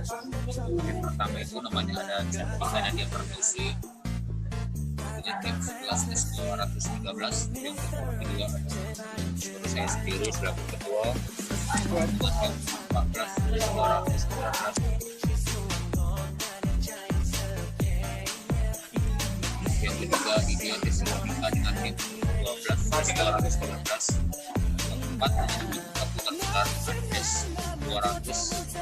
Yang pertama itu namanya ada sertifikatnya dia permisi jadi tim 11 S 213. Yang kedua ada saya sendiri selaku ketua buat tim 14 S 219. Yang ketiga ini diselenggarakan dengan tim 12 S 215. Yang keempat ada putar putar S 221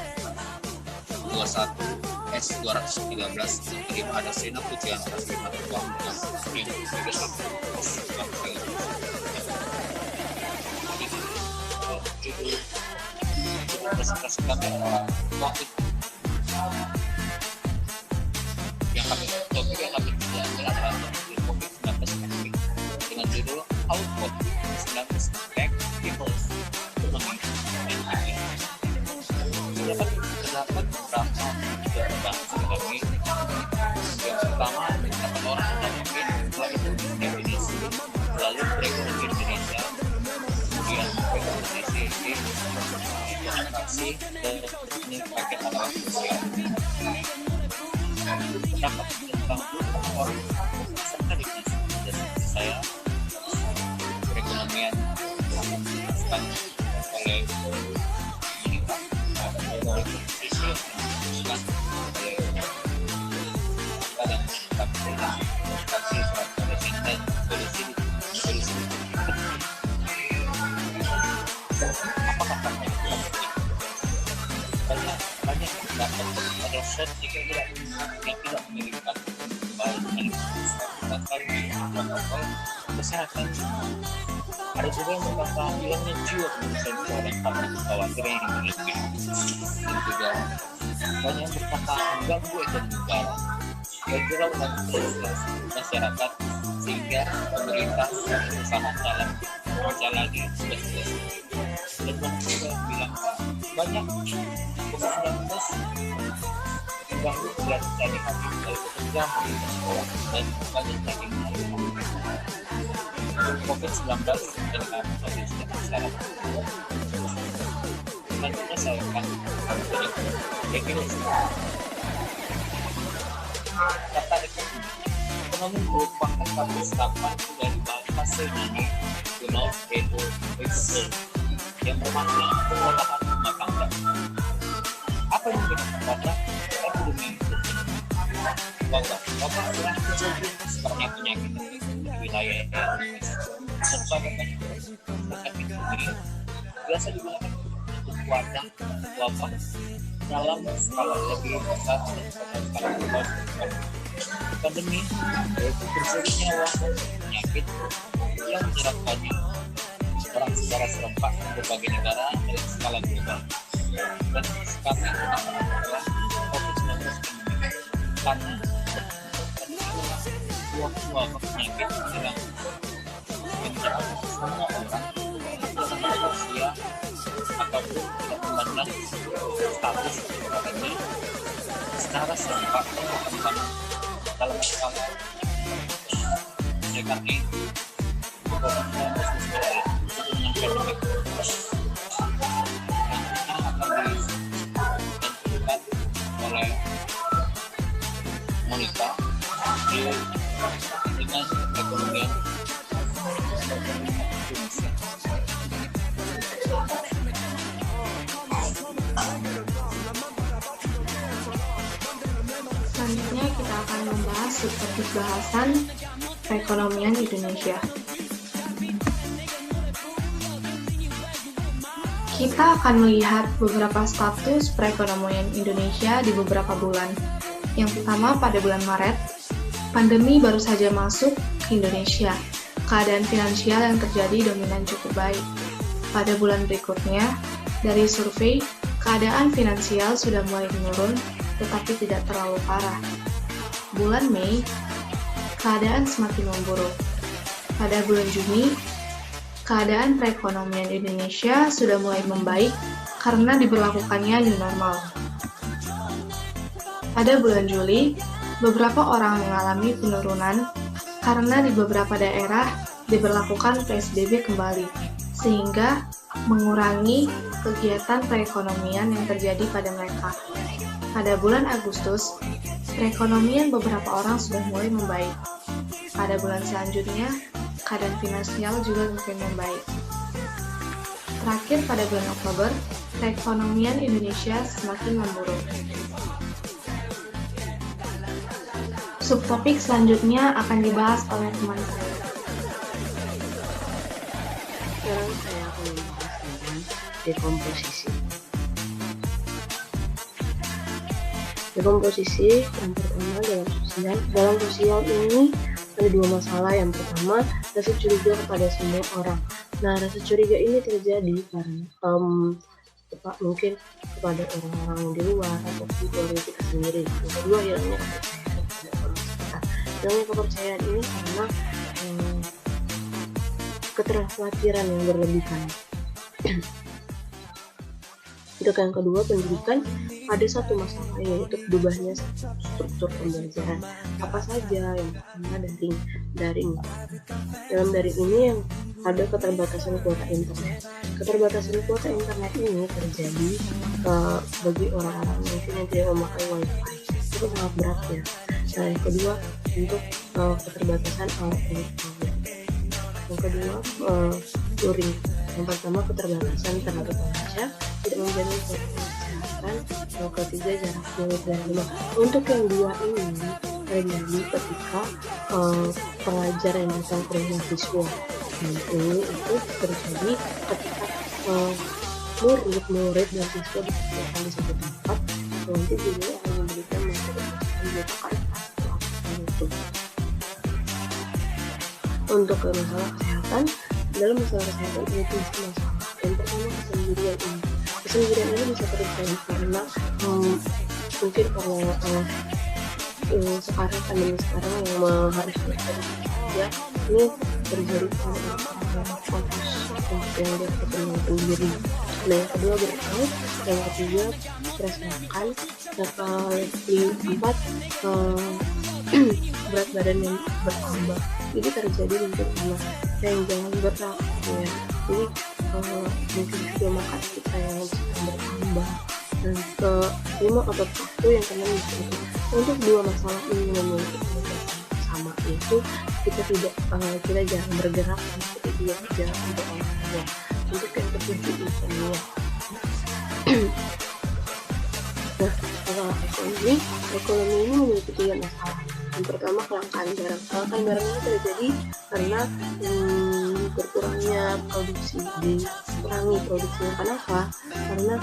S 213. Yang kelima ada Sina Pujian Rasmi Ketua yang judul presentasi kami adalah topik yang kami adalah COVID-19 dengan judul How COVID-19 Affect People's Economy and Activity. Terdapat beberapa kami. Yang pertama dapat orang yang mungkin setelah itu definisi lalu perekonomian Indonesia, kemudian rekomendasi transaksi dan paket alat sosial. Dapat tentang orang serta definisi dan saya perekonomian akan oleh banyak dapat pada set jika tidak memiliki baik protokol kesehatan. Ada juga yang merupakan hilangnya jiwa kemanusiaan dan karena kekhawatiran yang berlebih. Dan juga banyak yang berkata mengganggu ekonomi negara, kira-kira masyarakat sehingga pemerintah bersama dalam menjalani tugas. Dan juga bilang banyak COVID-19 mengganggu kegiatan sehari-hari dari pekerja, sekolah dan banyak lagi. COVID-19 dengan kondisi masyarakat. Selanjutnya saya akan definisi. Kata ekonomi merupakan satu serapan dari bahasa Yunani kuno yaitu ekonomi yang bermakna pengolahan rumah tangga. Apa yang digunakan pada ekonomi? Wabah adalah kejadian sebenarnya penyakit di wilayah serta banyak penyakit biasa digunakan untuk wadah wabah dalam skala lebih besar dan skala global. Pandemi yaitu terjadinya wabah penyakit yang menyerang banyak orang secara serempak di berbagai negara dari skala global. Dan sekarang adalah COVID-19 karena wabah penyakit menyerang semua orang dengan usia ataupun tidak memandang status kehidupannya secara serempak dan dalam skala karena itu COVID-19 dengan pandemi nantinya akan ditentukan oleh Monica dengan ekonomian Indonesia. Selanjutnya kita akan membahas subtopik bahasan perekonomian Indonesia. Kita akan melihat beberapa status perekonomian Indonesia di beberapa bulan. Yang pertama pada bulan Maret, pandemi baru saja masuk ke Indonesia. Keadaan finansial yang terjadi dominan cukup baik. Pada bulan berikutnya, dari survei, keadaan finansial sudah mulai menurun, tetapi tidak terlalu parah. Bulan Mei, keadaan semakin memburuk. Pada bulan Juni, keadaan perekonomian Indonesia sudah mulai membaik karena diberlakukannya new normal. Pada bulan Juli, beberapa orang mengalami penurunan karena di beberapa daerah diberlakukan PSBB kembali, sehingga mengurangi kegiatan perekonomian yang terjadi pada mereka. Pada bulan Agustus, perekonomian beberapa orang sudah mulai membaik. Pada bulan selanjutnya, keadaan finansial juga makin membaik. Terakhir pada bulan Oktober, perekonomian Indonesia semakin memburuk. Subtopik selanjutnya akan dibahas oleh teman saya. Sekarang saya akan membahas tentang dekomposisi. Dekomposisi yang pertama dalam sosial ini ada dua masalah. Yang pertama, rasa curiga kepada semua orang. Nah, rasa curiga ini terjadi karena mungkin kepada orang-orang di luar ataupun keluarga kita sendiri. Yang kedua, hilangnya kepercayaan ini karena keterkhawatiran yang berlebihan. Untuk yang kedua, pendidikan ada satu masalah, yaitu berubahnya struktur pembelajaran. Apa saja? Yang pertama, daring. Dalam daring ini yang ada keterbatasan kuota internet. Keterbatasan kuota internet ini terjadi bagi orang-orang mungkin yang tidak memakai wifi. Itu sangat berat ya. Nah, yang kedua, untuk keterbatasan alat elektronik. Yang kedua, luring. Yang pertama, keterbatasan tenaga pengajar, tidak menjamin kesehatan. Yang ketiga, jarak mulut dan rumah. Untuk yang dua ini terjadi ketika pengajar yang datang ke rumah siswa. Dan ini itu terjadi ketika murid dan siswa dikumpulkan di satu tempat. Nanti juga akan memberikan materi itu. Untuk masalah kesehatan, dalam masalah kesehatan ini tiga masalah. Yang pertama, kesendirian ini. Kesendirian ini bisa terjadi karena mungkin karena sekarang pandemi sekarang yang harus bekerja ini terjadi karena fokus yang dia ketemu sendiri. Nah, yang kedua burnout, yang ketiga stres makan, yang keempat berat badan yang bertambah. Ini terjadi mungkin karena yang jangan berat ya. Jadi mungkin juga makan kita yang sedang bertambah. Dan kelima otot kaku yang kena misalnya. Untuk dua masalah ini memiliki sama, yaitu kita jangan bergerak dan kita juga jangan berolahraga. Untuk yang ketujuh misalnya. Nah, masalah ekonomi ini memiliki tiga masalah. Yang pertama, kelangkaan barang. Kelangkaan barang ini terjadi karena berkurangnya produksi, dikurangi produksinya. Kenapa? Karena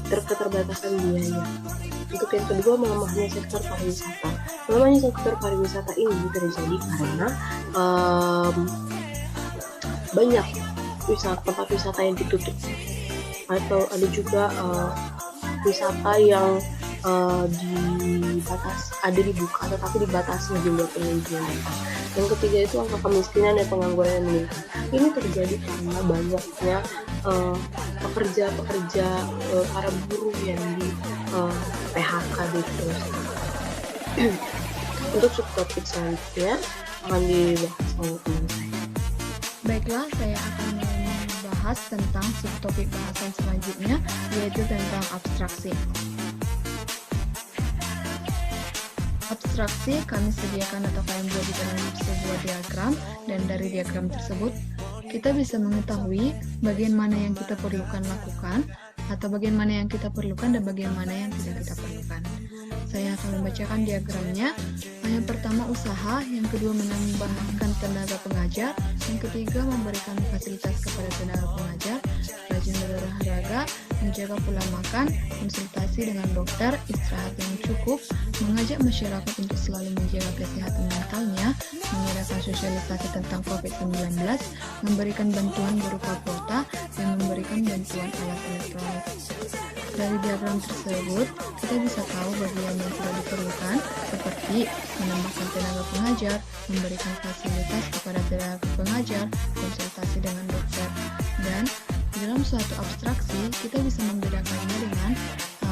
keterbatasan biaya. Untuk yang kedua, melemahnya sektor pariwisata. Melemahnya sektor pariwisata ini terjadi karena banyak tempat wisata yang ditutup, atau ada juga wisata yang dibuka tetapi dibatasi jumlah pengunjung. Yang ketiga itu angka kemiskinan dan pengangguran yang meningkat. Ini terjadi karena banyaknya pekerja para buruh yang di PHK gitu. Untuk subtopik selanjutnya akan dibahas oleh teman saya. Baiklah, saya akan membahas tentang subtopik bahasan selanjutnya, yaitu tentang abstraksi. Abstraksi kami sediakan atau kami buat di dalam sebuah diagram, dan dari diagram tersebut kita bisa mengetahui bagian mana yang kita perlukan lakukan, atau bagian mana yang kita perlukan dan bagian mana yang tidak kita perlukan. Saya akan membacakan diagramnya. Yang pertama, usaha. Yang kedua, menambahkan tenaga pengajar. Yang ketiga, memberikan fasilitas kepada tenaga pengajar, rajin berolahraga, menjaga pola makan, konsultasi dengan dokter, istirahat yang cukup, mengajak masyarakat untuk selalu menjaga kesehatan mentalnya, mengadakan sosialisasi tentang COVID-19, memberikan bantuan berupa kuota, dan memberikan bantuan alat elektronik. Dari diagram tersebut, kita bisa tahu bagian yang tidak diperlukan, seperti menambahkan tenaga pengajar, memberikan fasilitas kepada tenaga pengajar, konsultasi dengan dokter. Dan dalam suatu abstraksi, kita bisa membedakannya dengan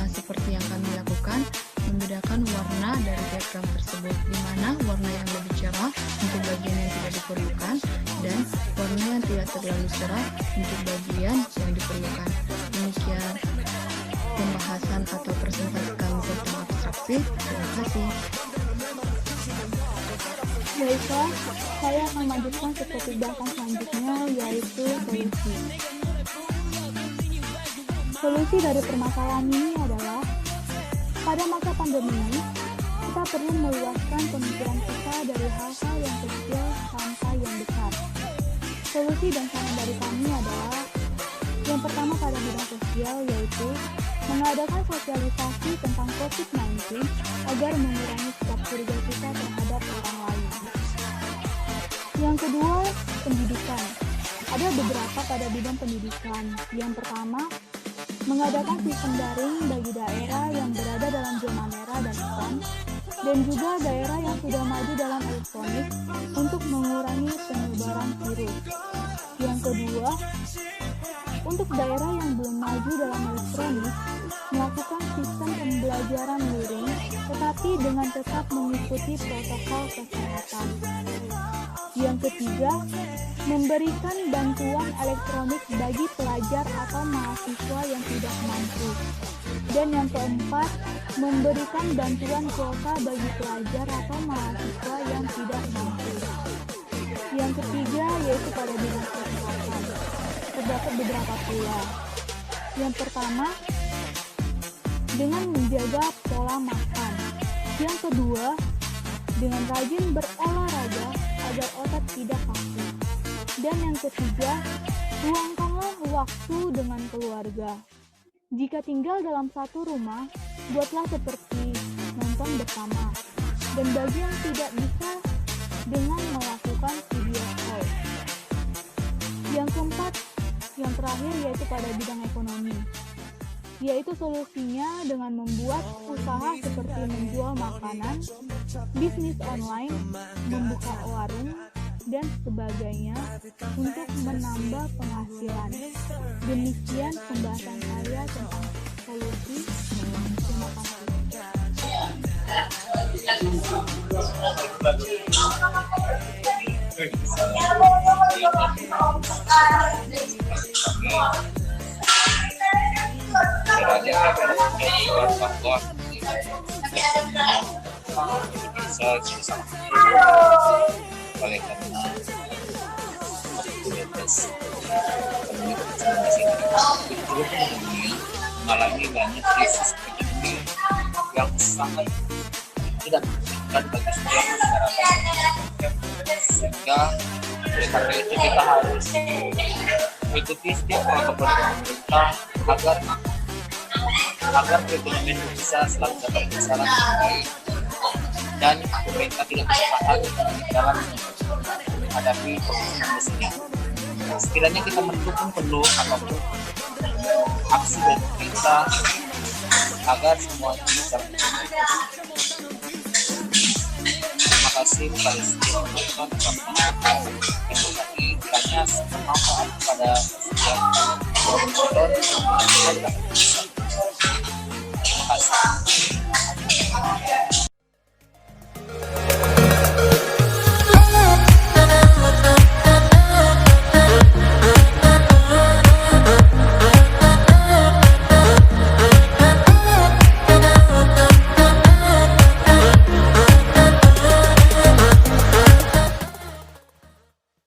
seperti yang kami lakukan, membedakan warna dari diagram tersebut, di mana warna yang lebih cerah untuk bagian yang tidak diperlukan, dan warna yang tidak terlalu cerah untuk bagian yang diperlukan. Demikian demikian pembahasan atau presentasi kami tentang abstraksi. Terima kasih. Baiklah, saya akan melanjutkan ke topik bahasan selanjutnya, yaitu solusi. Solusi dari permasalahan ini adalah, pada masa pandemi ini, kita perlu meluaskan pemikiran kita dari hal-hal yang kecil sampai yang besar. Solusi dan saran dari kami adalah, yang pertama pada bidang sosial, yaitu mengadakan sosialisasi tentang COVID-19 agar mengurangi sikap curiga kita terhadap orang lain. Yang kedua, pendidikan. Ada beberapa pada bidang pendidikan. Yang pertama, mengadakan sistem daring bagi daerah yang berada dalam zona merah dan hitam, dan juga daerah yang sudah maju dalam elektronik untuk mengurangi penyebaran virus. Yang kedua, untuk daerah yang belum maju dalam elektronik, melakukan sistem pembelajaran luring, tetapi dengan tetap mengikuti protokol kesehatan. Yang ketiga, memberikan bantuan elektronik bagi pelajar atau mahasiswa yang tidak mampu. Dan yang keempat, memberikan bantuan kuota bagi pelajar atau mahasiswa yang tidak mampu. Yang ketiga, yaitu pada bidang kesehatan. Terdapat beberapa pula. Yang pertama, dengan menjaga pola makan. Yang kedua, dengan rajin berolahraga agar otot tidak kaku. Dan yang ketiga, luangkanlah waktu dengan keluarga. Jika tinggal dalam satu rumah, buatlah seperti nonton bersama. Dan bagi yang tidak bisa, dengan melakukan video call. Yang keempat, yang terakhir yaitu pada bidang ekonomi, yaitu solusinya dengan membuat usaha seperti menjual makanan, bisnis online, membuka warung, dan sebagainya untuk menambah penghasilan. Demikian pembahasan saya tentang solusi. Terima kasih. Oleh karena aktivitas ekonomi mengalami banyak krisis ekonomi yang sangat tidak memungkinkan bagi sebuah masyarakat, sehingga oleh karena itu kita harus mengikuti setiap protokol pemerintah agar perekonomian Indonesia selalu dapat berjalan dengan baik dan pemerintah tidak bertahan dalam menghadapi COVID-19 ini. Sekiranya kita mendukung penuh apapun aksi dari pemerintah agar semuanya bisa berjalan. Terima kasih kepada setiap penonton karena itu tadi kiranya bermanfaat pada setiap penonton.